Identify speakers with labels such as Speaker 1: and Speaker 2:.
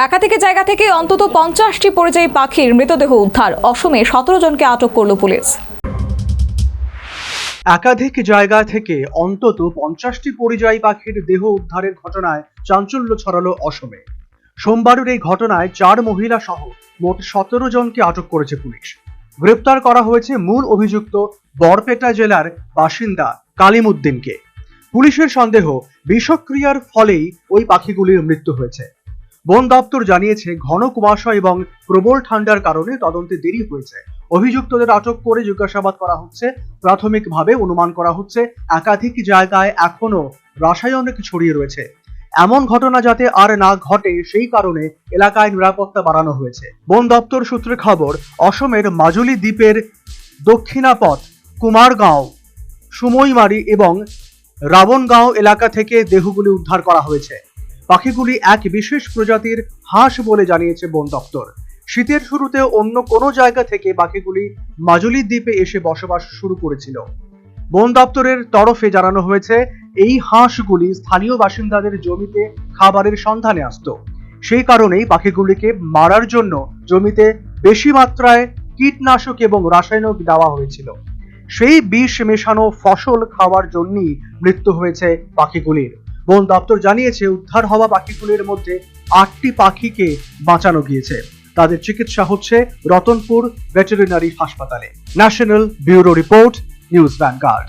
Speaker 1: একাধিক জায়গা থেকে অন্তত 50টি পরিযায়ী পাখির মৃতদেহ উদ্ধার। অসমে 17 জনকে আটক করল পুলিশ।
Speaker 2: একাধিক জায়গা থেকে অন্তত 50টি পরিযায়ী পাখির দেহ উদ্ধারের ঘটনায় চাঞ্চল্য ছড়ালো অসমে। সোমবারের এই ঘটনায় 4 মহিলা সহ মোট 17 জনকে আটক করেছে পুলিশ। গ্রেপ্তার করা হয়েছে মূল অভিযুক্ত বরপেটা জেলার বাসিন্দা কালিমউদ্দিনকে। পুলিশের সন্দেহ বিষক্রিয়ার ফলেই ওই পাখিগুলির মৃত্যু হয়েছে। বন দপ্তর জানিয়েছে ঘন কুয়াশা এবং প্রবল ঠান্ডার কারণে তদন্তে দেরি হয়েছে। অভিযুক্তদের আটক করে জিজ্ঞাসাবাদ করা হচ্ছে। প্রাথমিকভাবে অনুমান করা হচ্ছে একাধিক জায়গায় এখনো রাসায়নিক ছড়িয়ে রয়েছে। এমন ঘটনা যাতে আর না ঘটে সেই কারণে এলাকায় নিরাপত্তা বাড়ানো হয়েছে। বন দপ্তর সূত্রে খবর, অসমের মাজুলি দ্বীপের দক্ষিণাপথ কুমারগাঁও, সুমইমারি এবং রাবণগাঁও এলাকা থেকে দেহগুলি উদ্ধার করা হয়েছে। পাখিগুলি এক বিশেষ প্রজাতির হাঁস বলে জানিয়েছে বন দপ্তর। শীতের শুরুতে অন্য কোনো জায়গা থেকে পাখিগুলি মাজুলি দ্বীপে এসে বসবাস শুরু করেছিল। বন দপ্তরের তরফে জানানো হয়েছে এই হাঁসগুলি স্থানীয় বাসিন্দাদের জমিতে খাবারের সন্ধানে আসতো। সেই কারণেই পাখিগুলিকে মারার জন্য জমিতে বেশি মাত্রায় কীটনাশক এবং রাসায়নিক দেওয়া হয়েছিল। সেই বিষ মেশানো ফসল খাওয়ার জন্যই মৃত্যু হয়েছে পাখিগুলির। বন দপ্তর জানিয়েছে উদ্ধার হওয়া পাখিগুলির মধ্যে 8টি পাখিকে বাঁচানো গিয়েছে। তাদের চিকিৎসা হচ্ছে রতনপুর ভেটেরিনারি হাসপাতালে। National bureau report, news vanguard.